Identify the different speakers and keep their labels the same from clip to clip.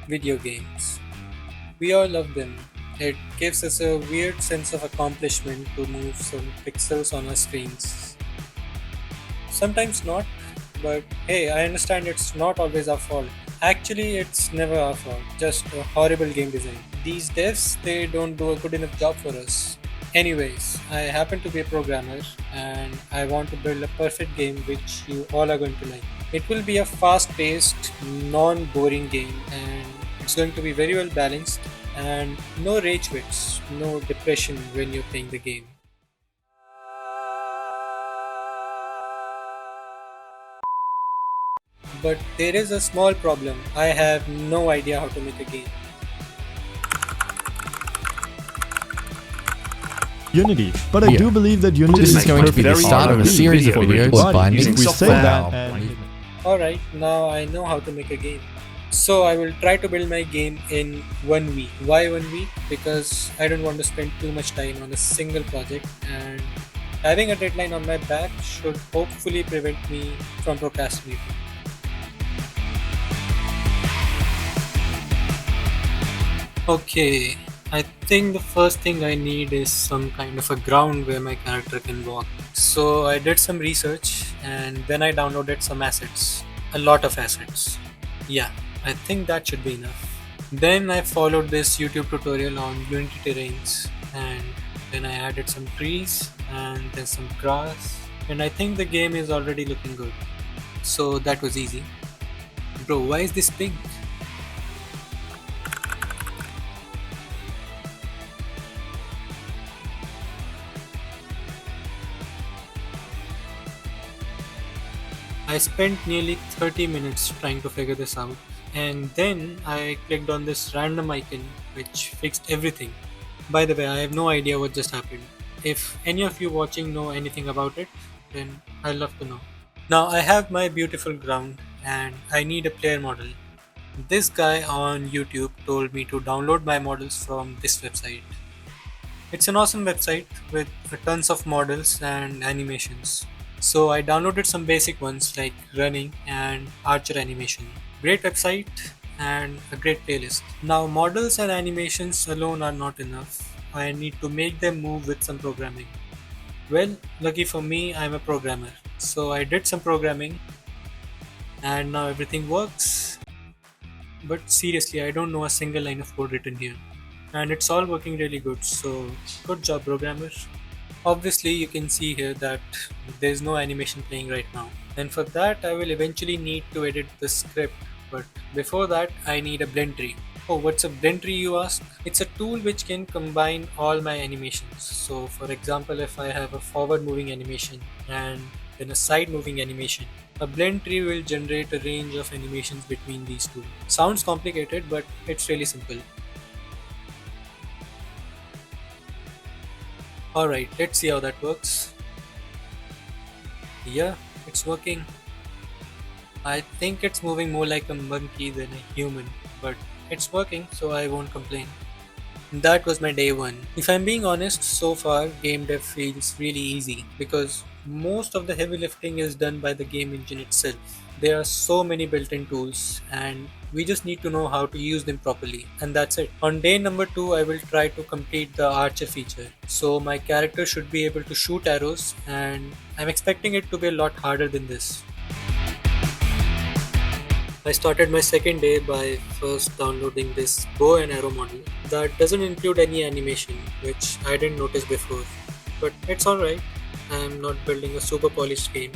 Speaker 1: Video games. We all love them. It gives us a weird sense of accomplishment to move some pixels on our screens. Sometimes not, but hey, I understand it's not always our fault. Actually, it's never our fault, just a horrible game design. These devs, they don't do a good enough job for us. Anyways, I happen to be a programmer and I want to build a perfect game which you all are going to like. It will be a fast paced, non boring game and it's going to be very well balanced and no rage quits, no depression when you're playing the game. But there is a small problem. I have no idea how to make a game.
Speaker 2: Unity. But I
Speaker 3: Yeah.
Speaker 2: do believe that Unity
Speaker 3: This is
Speaker 2: is
Speaker 3: going to be the
Speaker 2: perfect
Speaker 3: start
Speaker 2: for
Speaker 3: of a
Speaker 2: me.
Speaker 3: series of
Speaker 2: For
Speaker 3: videos
Speaker 2: everybody.
Speaker 3: by
Speaker 2: If we
Speaker 3: Mixed
Speaker 2: say that
Speaker 3: Wow.
Speaker 2: and
Speaker 1: Alright, now I know how to make a game. So I will try to build my game in 1 week. Why 1 week? Because I don't want to spend too much time on a single project and having a deadline on my back should hopefully prevent me from procrastinating. Okay, I think the first thing I need is some kind of a ground where my character can walk. So I did some research and then I downloaded some assets. A lot of assets. Yeah, I think that should be enough. Then I followed this YouTube tutorial on Unity terrains and then I added some trees and then some grass and I think the game is already looking good. So that was easy. Bro, why is this pink? I spent nearly 30 minutes trying to figure this out, and then I clicked on this random icon which fixed everything. By the way, I have no idea what just happened. If any of you watching know anything about it, then I'd love to know. Now I have my beautiful ground and I need a player model. This guy on YouTube told me to download my models from this website. It's an awesome website with tons of models and animations. So I downloaded some basic ones like running and archer animation. Great website and a great playlist. Now models and animations alone are not enough. I need to make them move with some programming. Well, lucky for me, I'm a programmer. So I did some programming and now everything works. But seriously, I don't know a single line of code written here. And it's all working really good, so good job, programmer. Obviously, you can see here that there's no animation playing right now. And for that, I will eventually need to edit the script. But before that, I need a blend tree. Oh, what's a blend tree, you ask? It's a tool which can combine all my animations. So, for example, if I have a forward moving animation and then a side moving animation, a blend tree will generate a range of animations between these two. Sounds complicated, but it's really simple. Alright, let's see how that works. Yeah, it's working. I think it's moving more like a monkey than a human, but it's working, so I won't complain. That was my day one. If I'm being honest, so far game dev feels really easy because most of the heavy lifting is done by the game engine itself. There are so many built-in tools and we just need to know how to use them properly and that's it. On day number 2 I will try to complete the archer feature. So my character should be able to shoot arrows and I'm expecting it to be a lot harder than this. I started my second day by first downloading this bow and arrow model that doesn't include any animation, which I didn't notice before. But it's alright, I'm not building a super polished game.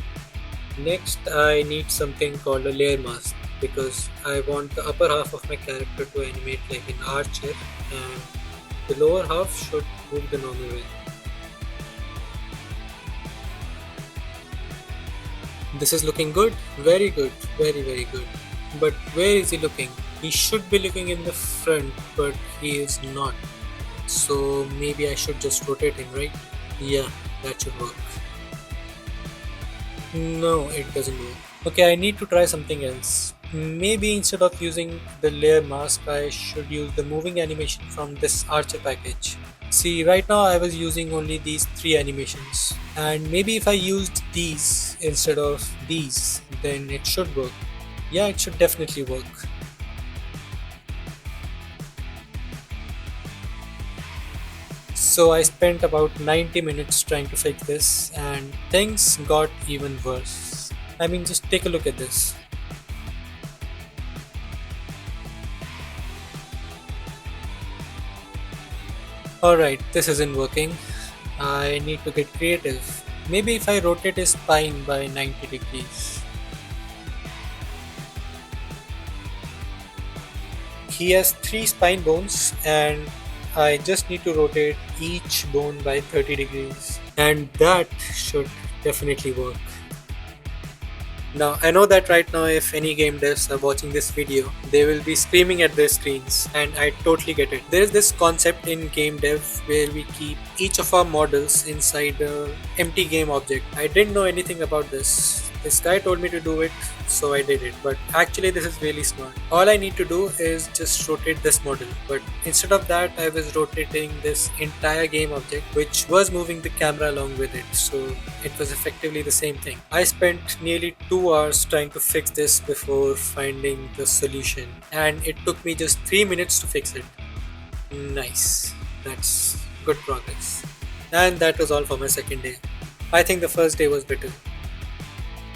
Speaker 1: Next, I need something called a layer mask because I want the upper half of my character to animate like an archer and the lower half should move the normal way. This is looking good, very good, very good. But where is he looking? He should be looking in the front, but he is not. So maybe I should just rotate him, right? Yeah, that should work. No, it doesn't work. Okay, I need to try something else. Maybe instead of using the layer mask, I should use the moving animation from this Archer package. See, right now I was using only these three animations. And maybe if I used these instead of these, then it should work. Yeah, it should definitely work. So I spent about 90 minutes trying to fix this, and things got even worse. I mean, just take a look at this. Alright, this isn't working. I need to get creative. Maybe if I rotate his spine by 90 degrees. He has 3 spine bones, and I just need to rotate each bone by 30 degrees. And that should definitely work. Now, I know that right now, if any game devs are watching this video, they will be screaming at their screens, and I totally get it. There is this concept in game dev where we keep each of our models inside a empty game object. I didn't know anything about this. This guy told me to do it, so I did it. But actually, this is really smart. All I need to do is just rotate this model. But instead of that, I was rotating this entire game object, which was moving the camera along with it. So it was effectively the same thing. I spent nearly 2 hours trying to fix this before finding the solution, and it took me just 3 minutes to fix it. Nice. That's good progress. And that was all for my second day. I think the first day was better.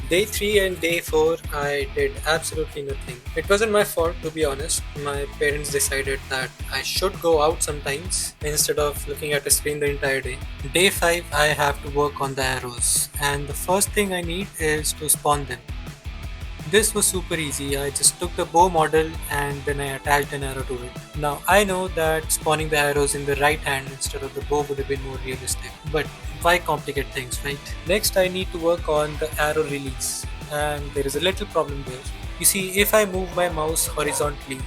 Speaker 1: Day 3 and day 4, I did absolutely nothing. It wasn't my fault, to be honest. My parents decided that I should go out sometimes instead of looking at a screen the entire day. Day 5, I have to work on the arrows, and the first thing I need is to spawn them. This was super easy. I just took the bow model and then I attached an arrow to it. Now I know that spawning the arrows in the right hand instead of the bow would have been more realistic, but why complicate things, right? Next I need to work on the arrow release, and there is a little problem there. You see, if I move my mouse horizontally,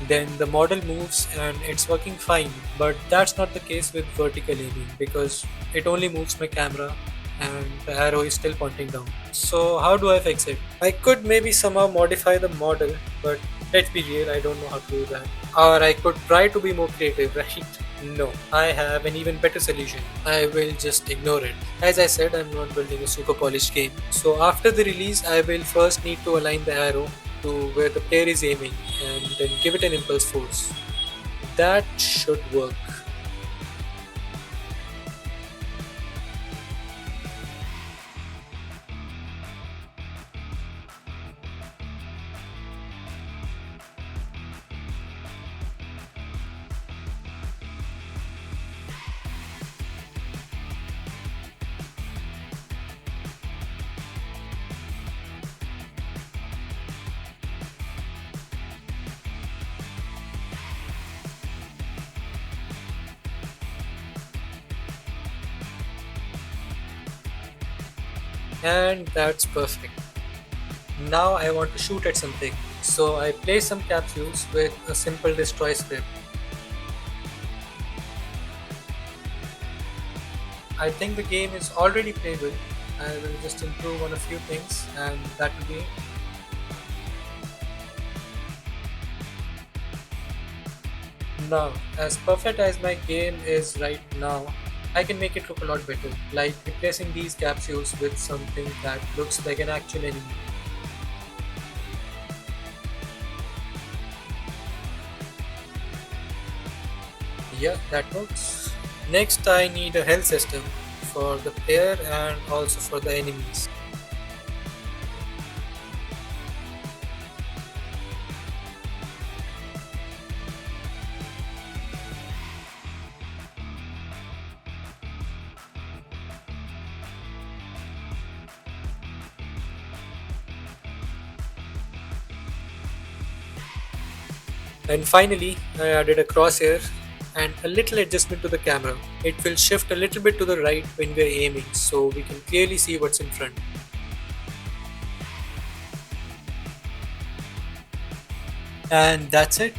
Speaker 1: then the model moves and it's working fine, but that's not the case with vertical aiming because it only moves my camera and the arrow is still pointing down. So how do I fix it? I could maybe somehow modify the model, but let's be real, I don't know how to do that. Or I could try to be more creative, right? No, I have an even better solution. I will just ignore it. As I said, I'm not building a super polished game. So after the release, I will first need to align the arrow to where the player is aiming and then give it an impulse force. That should work. And that's perfect. Now I want to shoot at something. So I place some capsules with a simple destroy script. I think the game is already playable. I will just improve on a few things and that will be it. Now, as perfect as my game is right now, I can make it look a lot better, like replacing these capsules with something that looks like an actual enemy. Yeah, that works. Next, I need a health system for the player and also for the enemies. And finally, I added a crosshair and a little adjustment to the camera. It will shift a little bit to the right when we are aiming so we can clearly see what's in front. And that's it.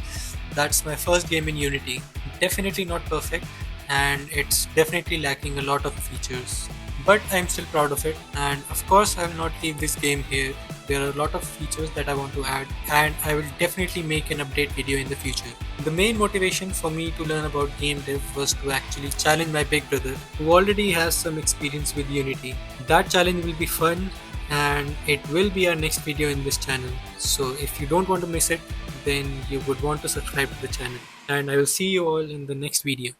Speaker 1: That's my first game in Unity. Definitely not perfect, and it's definitely lacking a lot of features. But I'm still proud of it, and of course, I will not leave this game here. There are a lot of features that I want to add, and I will definitely make an update video in the future. The main motivation for me to learn about game dev was to actually challenge my big brother, who already has some experience with Unity. That challenge will be fun, and it will be our next video in this channel. So if you don't want to miss it, then you would want to subscribe to the channel. And I will see you all in the next video.